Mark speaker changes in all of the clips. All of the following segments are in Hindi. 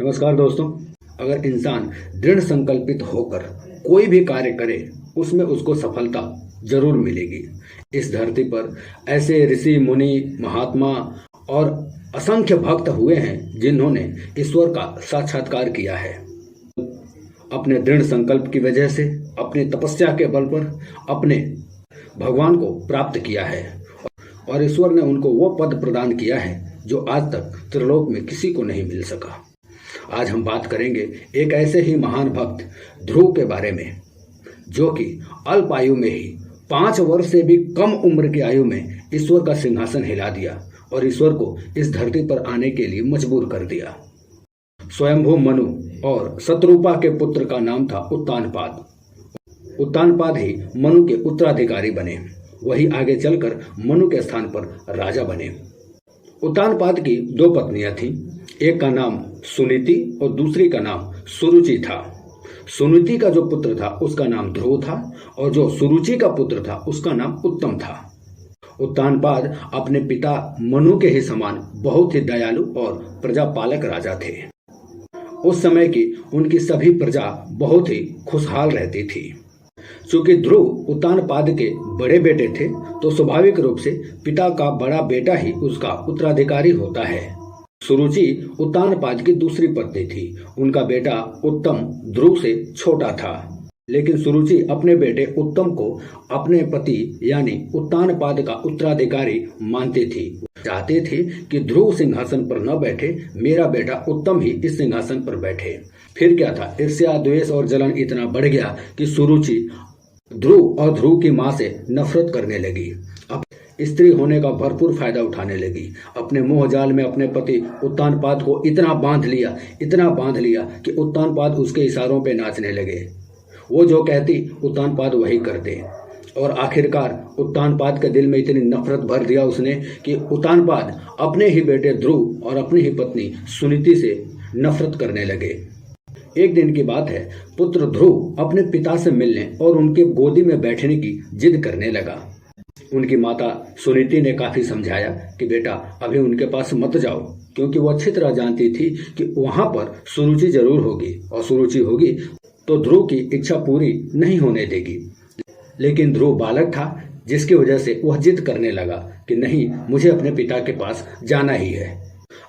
Speaker 1: नमस्कार दोस्तों। अगर इंसान दृढ़ संकल्पित होकर कोई भी कार्य करे उसमें उसको सफलता जरूर मिलेगी। इस धरती पर ऐसे ऋषि मुनि महात्मा और असंख्य भक्त हुए हैं जिन्होंने ईश्वर का साक्षात्कार किया है। अपने दृढ़ संकल्प की वजह से, अपनी तपस्या के बल पर अपने भगवान को प्राप्त किया है और ईश्वर ने उनको वो पद प्रदान किया है जो आज तक त्रिलोक में किसी को नहीं मिल सका। आज हम बात करेंगे एक ऐसे ही महान भक्त ध्रुव के बारे में, जो कि अल्प आयु में ही 5 वर्ष से भी कम उम्र की आयु में ईश्वर का सिंहासन हिला दिया और ईश्वर को इस धरती पर आने के लिए मजबूर कर दिया। स्वयंभू मनु और शत्रुपा के पुत्र का नाम था उत्तानपाद। उत्तानपाद ही मनु के उत्तराधिकारी बने। वही आगे चलकर मनु के स्थान पर राजा बने। उत्तानपाद की 2 पत्नियां थीं। एक का नाम सुनीति और दूसरी का नाम सुरुचि था। सुनीति का जो पुत्र था उसका नाम ध्रुव था और जो सुरुचि का पुत्र था उसका नाम उत्तम था। उत्तानपाद अपने पिता मनु के ही समान बहुत ही दयालु और प्रजापालक राजा थे। उस समय की उनकी सभी प्रजा बहुत ही खुशहाल रहती थी। चूंकि ध्रुव उत्तानपाद के बड़े बेटे थे तो स्वाभाविक रूप से पिता का बड़ा बेटा ही उसका उत्तराधिकारी होता है। सुरुचि उत्तानपाद की दूसरी पत्नी थी। उनका बेटा उत्तम ध्रुव से छोटा था, लेकिन सुरुचि अपने बेटे उत्तम को अपने पति यानी उत्तानपाद का उत्तराधिकारी मानती थी। चाहते थे कि ध्रुव सिंहासन पर न बैठे, मेरा बेटा उत्तम ही इस सिंहासन पर बैठे। फिर क्या था, ईर्ष्या, द्वेष और जलन इतना बढ़ गया कि सुरुचि ध्रुव और ध्रुव की मां से नफरत करने लगी। अब स्त्री होने का भरपूर फायदा उठाने लगी। अपने मोह जाल में अपने पति उत्तानपाद को इतना बांध लिया कि उत्तानपाद उसके इशारों पे नाचने लगे। वो जो कहती उत्तानपाद वही करते और आखिरकार उत्तानपाद के दिल में इतनी नफरत भर दिया उसने कि उत्तानपाद अपने ही बेटे ध्रुव और अपनी ही पत्नी सुनीति से नफरत करने लगे। एक दिन की बात है, पुत्र ध्रुव अपने पिता से मिलने और उनके गोदी में बैठने की जिद करने लगा। उनकी माता सुनीति ने काफी समझाया कि बेटा अभी उनके पास मत जाओ, क्योंकि वो अच्छी तरह जानती थी कि वहां पर सुरुचि जरूर होगी और सुरुचि होगी तो ध्रुव की इच्छा पूरी नहीं होने देगी। लेकिन ध्रुव बालक था, जिसकी वजह से वह जिद करने लगा कि नहीं, मुझे अपने पिता के पास जाना ही है।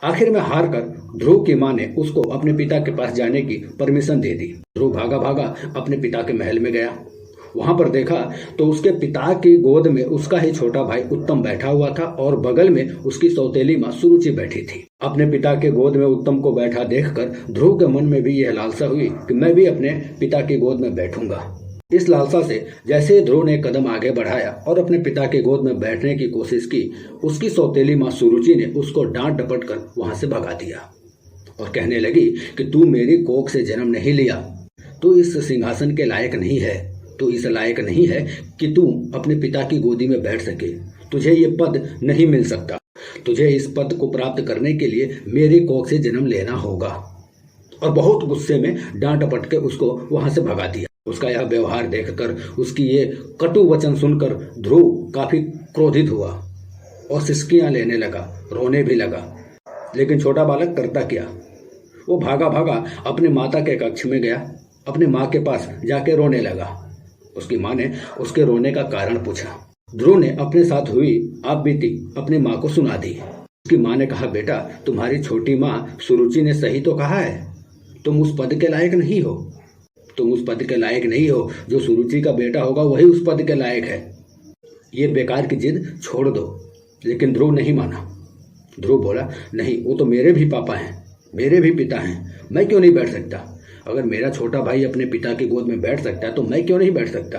Speaker 1: आखिर में हार कर ध्रुव की मां ने उसको अपने पिता के पास जाने की परमिशन दे दी। ध्रुव भागा भागा अपने पिता के महल में गया। वहां पर देखा तो उसके पिता की गोद में उसका ही छोटा भाई उत्तम बैठा हुआ था और बगल में उसकी सौतेली मां सुरुचि बैठी थी। अपने पिता के गोद में उत्तम को बैठा देखकर ध्रुव के मन में भी यह लालसा हुई कि मैं भी अपने पिता की गोद में बैठूंगा। इस लालसा से जैसे ध्रुव ने कदम आगे बढ़ाया और अपने पिता के गोद में बैठने की कोशिश की, उसकी सौतेली मां सुरुचि ने उसको डांट डपट कर वहां से भगा दिया और कहने लगी कि तू मेरी कोख से जन्म नहीं लिया, तू इस सिंहासन के लायक नहीं है, तू इस लायक नहीं है कि तू अपने पिता की गोदी में बैठ सके। तुझे ये पद नहीं मिल सकता। तुझे इस पद को प्राप्त करने के लिए मेरी कोख से जन्म लेना होगा। और बहुत गुस्से में डांट डपट के उसको वहां से भगा दिया। उसका यह व्यवहार देखकर, उसकी ये कटु वचन सुनकर ध्रुव काफी क्रोधित हुआ और सिसकियां लेने लगा, रोने भी लगा। लेकिन छोटा बालक करता क्या, वो भागा भागा अपने माता के कक्ष में गया, अपने माँ के पास जाके रोने लगा। उसकी माँ ने उसके रोने का कारण पूछा। ध्रुव ने अपने साथ हुई आप बीती अपनी माँ को सुना दी। उसकी माँ ने कहा, बेटा तुम्हारी छोटी माँ सुरुचि ने सही तो कहा है, तुम उस पद के लायक नहीं हो। तुम उस पद के लायक नहीं हो, जो सुरुचि का बेटा होगा वही उस पद के लायक है। ये बेकार की जिद छोड़ दो। लेकिन ध्रुव नहीं माना। ध्रुव बोला, नहीं, वो तो मेरे भी पापा हैं, मेरे भी पिता हैं, मैं क्यों नहीं बैठ सकता। अगर मेरा छोटा भाई अपने पिता की गोद में बैठ सकता है तो मैं क्यों नहीं बैठ सकता।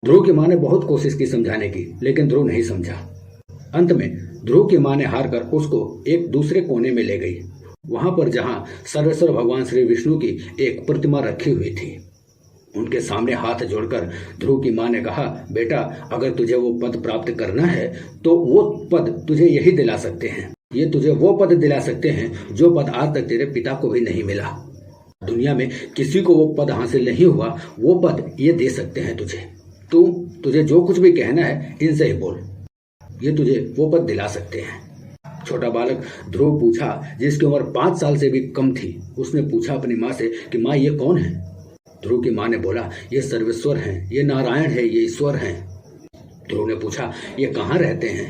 Speaker 1: ध्रुव की माँ ने बहुत कोशिश की समझाने की, लेकिन ध्रुव नहीं समझा। अंत में ध्रुव की माँ ने हार कर उसको एक दूसरे कोने में ले गई, वहां पर जहां सर्वेश्वर भगवान श्री विष्णु की एक प्रतिमा रखी हुई थी। उनके सामने हाथ जोड़कर ध्रुव की माँ ने कहा, बेटा अगर तुझे वो पद प्राप्त करना है तो वो पद तुझे यही दिला सकते हैं। ये तुझे वो पद दिला सकते हैं जो पद आज तक तेरे पिता को भी नहीं मिला। दुनिया में किसी को वो पद हासिल नहीं हुआ, वो पद ये दे सकते हैं तुझे। तुझे जो कुछ भी कहना है इनसे ही बोल, ये तुझे वो पद दिला सकते हैं। छोटा बालक ध्रुव पूछा, जिसकी उम्र 5 साल से भी कम थी। उसने पूछा अपनी माँ से कि माँ ये कौन है? ध्रुव की माँ ने बोला, ये सर्वेश्वर हैं, ये नारायण है, ये ईश्वर हैं। ध्रुव ने पूछा, ये कहाँ रहते हैं?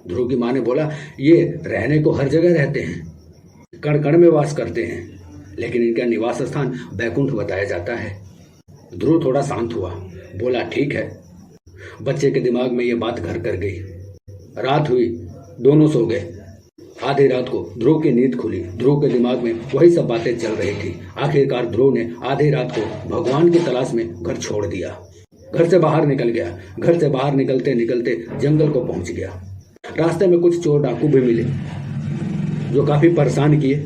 Speaker 1: ध्रुव की माँ ने बोला, ये रहने को हर जगह रहते हैं, कण कण में वास करते हैं, लेकिन इनका निवास स्थान बैकुंठ बताया जाता है। ध्रुव थोड़ा शांत हुआ, बोला, ठीक है। बच्चे के दिमाग में ये बात घर कर गई। रात हुई, दोनों सो गए। आधी रात को ध्रुव की नींद खुली। ध्रुव के दिमाग में वही सब बातें चल रही थी। आखिरकार ध्रुव ने आधी रात को भगवान की तलाश में घर छोड़ दिया, घर से बाहर निकल गया। घर से बाहर निकलते निकलते जंगल को पहुंच गया। रास्ते में कुछ चोर डाकू भी मिले जो काफी परेशान किए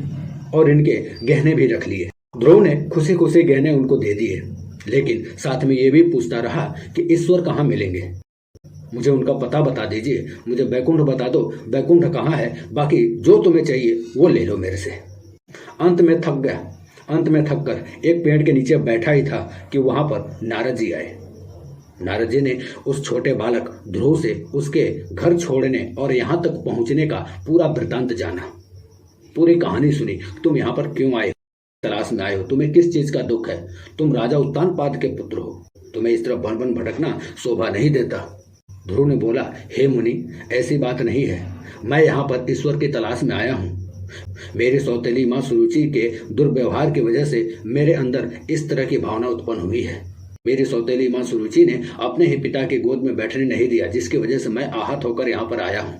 Speaker 1: और इनके गहने भी रख लिए। ध्रुव ने खुशी खुशी गहने उनको दे दिए, लेकिन साथ में ये भी पूछता रहा कि ईश्वर कहाँ मिलेंगे, मुझे उनका पता बता दीजिए, मुझे बैकुंठ बता दो, बैकुंठ कहाँ है, बाकी जो तुम्हें चाहिए वो ले लो मेरे से। अंत में थक गया। अंत में थक कर एक पेड़ के नीचे बैठा ही था कि वहां पर नारद जी आए। नारद जी ने उस छोटे बालक ध्रुव से उसके घर छोड़ने और यहाँ तक पहुंचने का पूरा वृत्तांत जाना, पूरी कहानी सुनी। तुम यहाँ पर क्यों आए, तलाश में आए हो, तुम्हें किस चीज का दुख है, तुम राजा उत्तानपाद के पुत्र हो, तुम्हें इस तरह वन वन भटकना शोभा नहीं देता। ध्रुव ने बोला, हे मुनि, ऐसी बात नहीं है, मैं यहाँ पर ईश्वर की तलाश में आया हूँ। मेरी सौतेली माँ सुरुचि के दुर्व्यवहार की वजह से मेरे अंदर इस तरह की भावना उत्पन्न हुई है। मेरी सौतेली माँ सुरुचि ने अपने ही पिता की गोद में बैठने नहीं दिया, जिसकी वजह से मैं आहत होकर यहाँ पर आया हूँ।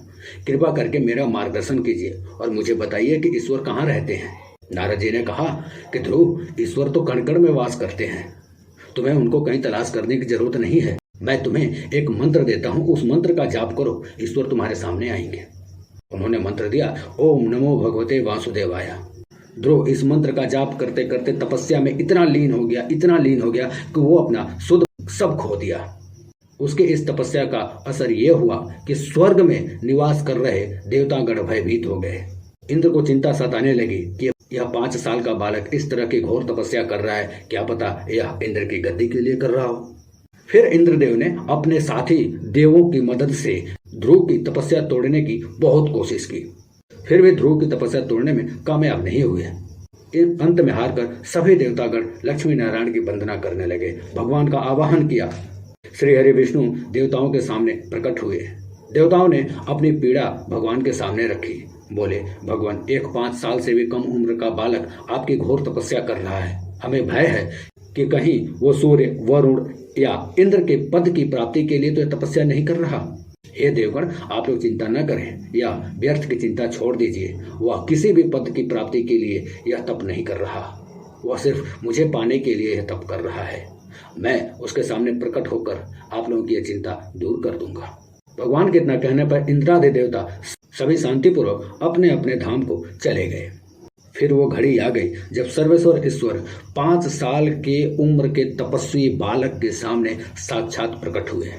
Speaker 1: कृपा करके मेरा मार्गदर्शन कीजिए और मुझे बताइए कि ईश्वर कहाँ रहते हैं। नारद जी ने कहा कि ध्रुव, ईश्वर तो कण कण में वास करते हैं, तुम्हें उनको कहीं तलाश करने की जरूरत नहीं है। मैं तुम्हें एक मंत्र देता हूँ, उस मंत्र का जाप करो, ईश्वर तुम्हारे सामने आएंगे। उन्होंने मंत्र दिया, ओम नमो भगवते वासुदेवाय। ध्रुव इस मंत्र का जाप करते करते तपस्या में इतना लीन हो गया कि वो अपना शुद्ध सब खो दिया। उसके इस तपस्या का असर ये हुआ कि स्वर्ग में निवास कर रहे देवतागण भयभीत हो गए। इंद्र को चिंता सताने लगी कि यह 5 साल का बालक इस तरह की घोर तपस्या कर रहा है, क्या पता यह इंद्र की गद्दी के लिए कर रहा हो। फिर इंद्रदेव ने अपने साथी देवों की मदद से ध्रुव की तपस्या तोड़ने की बहुत कोशिश की, फिर वे ध्रुव की तपस्या तोड़ने में कामयाब नहीं हुए। अंत में हारकर सभी देवतागण लक्ष्मी नारायण की वंदना करने लगे, भगवान का आवाहन किया। श्री हरि विष्णु देवताओं के सामने प्रकट हुए। देवताओं ने अपनी पीड़ा भगवान के सामने रखी। बोले, भगवान, एक 5 साल से भी कम उम्र का बालक आपकी घोर तपस्या कर रहा है। हमें भय है कि कहीं वो सूर्य, वरुण या इंद्र के पद की प्राप्ति के लिए तो यह तपस्या नहीं कर रहा। हे देवगण, आप लोग चिंता न करें या व्यर्थ की चिंता छोड़ दीजिए। वह किसी भी पद की प्राप्ति के लिए यह तप नहीं कर रहा, वह सिर्फ मुझे पाने के लिए यह तप कर रहा है। मैं उसके सामने प्रकट होकर आप लोगों की यह चिंता दूर कर दूंगा। भगवान के इतना कहने पर इंद्रादि देवता सभी शांतिपूर्वक अपने अपने धाम को चले गए। फिर वो घड़ी आ गई जब सर्वेश्वर ईश्वर 5 साल के उम्र के तपस्वी बालक के सामने साक्षात प्रकट हुए।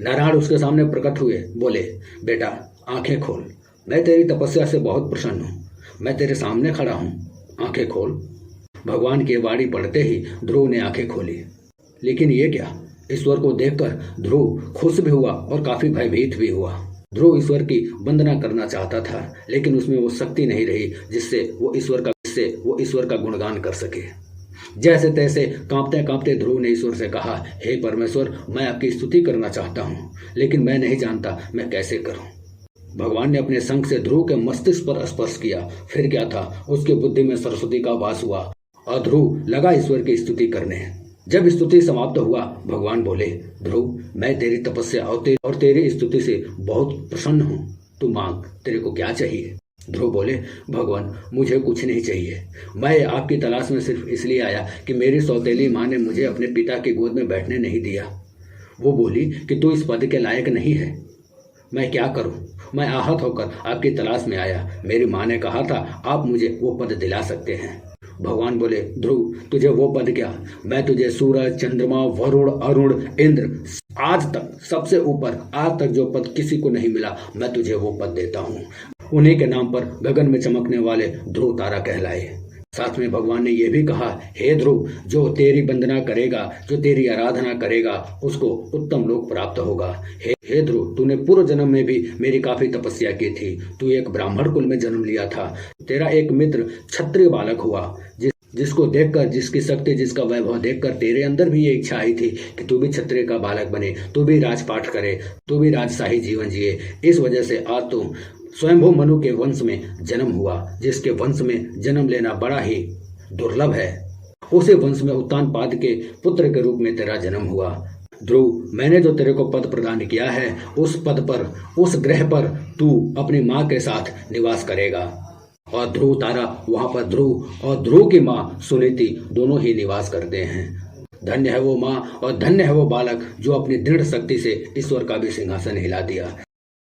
Speaker 1: नारायण उसके सामने प्रकट हुए, बोले, बेटा आंखें खोल, मैं तेरी तपस्या से बहुत प्रसन्न हूँ, मैं तेरे सामने खड़ा हूँ, आंखें खोल। भगवान की वाणी पढ़ते ही ध्रुव ने आंखें खोली, लेकिन ये क्या, ईश्वर को देखकर ध्रुव खुश भी हुआ और काफी भयभीत भी हुआ। ध्रुव ईश्वर की वंदना करना चाहता था, लेकिन उसमें वो शक्ति नहीं रही जिससे वो ईश्वर का गुणगान कर सके। जैसे तैसे कांपते कांपते ध्रुव ने ईश्वर से कहा, हे परमेश्वर, मैं आपकी स्तुति करना चाहता हूँ, लेकिन मैं नहीं जानता मैं कैसे करूँ। भगवान ने अपने शंख से ध्रुव के मस्तिष्क पर स्पर्श किया। फिर क्या था, उसकी बुद्धि में सरस्वती का वास हुआ और ध्रुव लगा ईश्वर की स्तुति करने। जब स्तुति समाप्त हुआ, भगवान बोले, ध्रुव, मैं तेरी तपस्या और तेरी स्तुति से बहुत प्रसन्न हूँ, तू मांग, तेरे को क्या चाहिए। ध्रुव बोले, भगवान, मुझे कुछ नहीं चाहिए, मैं आपकी तलाश में सिर्फ इसलिए आया कि मेरी सौतेली माँ ने मुझे अपने पिता की गोद में बैठने नहीं दिया। वो बोली कि तू इस पद के लायक नहीं है। मैं क्या करूं, मैं आहत होकर आपकी तलाश में आया। मेरी माँ ने कहा था आप मुझे वो पद दिला सकते हैं। भगवान बोले, ध्रुव, तुझे वो पद क्या, मैं तुझे सूरज, चंद्रमा, वरुण, अरुण, इंद्र, आज तक सबसे ऊपर आज तक जो पद किसी को नहीं मिला, मैं तुझे वो पद देता हूँ। उन्हीं के नाम पर गगन में चमकने वाले ध्रुव तारा कहलाए। साथ में भगवान ने यह भी कहा, हे ध्रुव, जो तेरी वंदना करेगा, जो तेरी आराधना करेगा, उसको उत्तम लोक प्राप्त होगा। हे ध्रुव, तूने पूर्व जन्म में भी मेरी काफी तपस्या की थी। तू एक ब्राह्मण कुल में जन्म लिया था। तेरा एक मित्र क्षत्रिय बालक हुआ, जिसको देखकर, जिसकी शक्ति, जिसका वैभव देखकर तेरे अंदर भी ये इच्छा आई थी कि तू भी क्षत्रिय का बालक बने, तू भी राजपाट करे, तू भी राजशाही जीवन जिए। इस वजह से आज तुम स्वयंभू मनु के वंश में जन्म हुआ, जिसके वंश में जन्म लेना बड़ा ही दुर्लभ है। उसे वंश में उत्तानपाद के पुत्र के रूप में तेरा जन्म हुआ। ध्रुव, मैंने जो तेरे को पद प्रदान किया है, उस पद पर, उस ग्रह पर तू अपनी माँ के साथ निवास करेगा। और ध्रुव तारा, वहां पर ध्रुव और ध्रुव की माँ सुनीति दोनों ही निवास करते हैं। धन्य है वो माँ और धन्य है वो बालक जो अपनी दृढ़ शक्ति से ईश्वर का भी सिंहासन हिला दिया।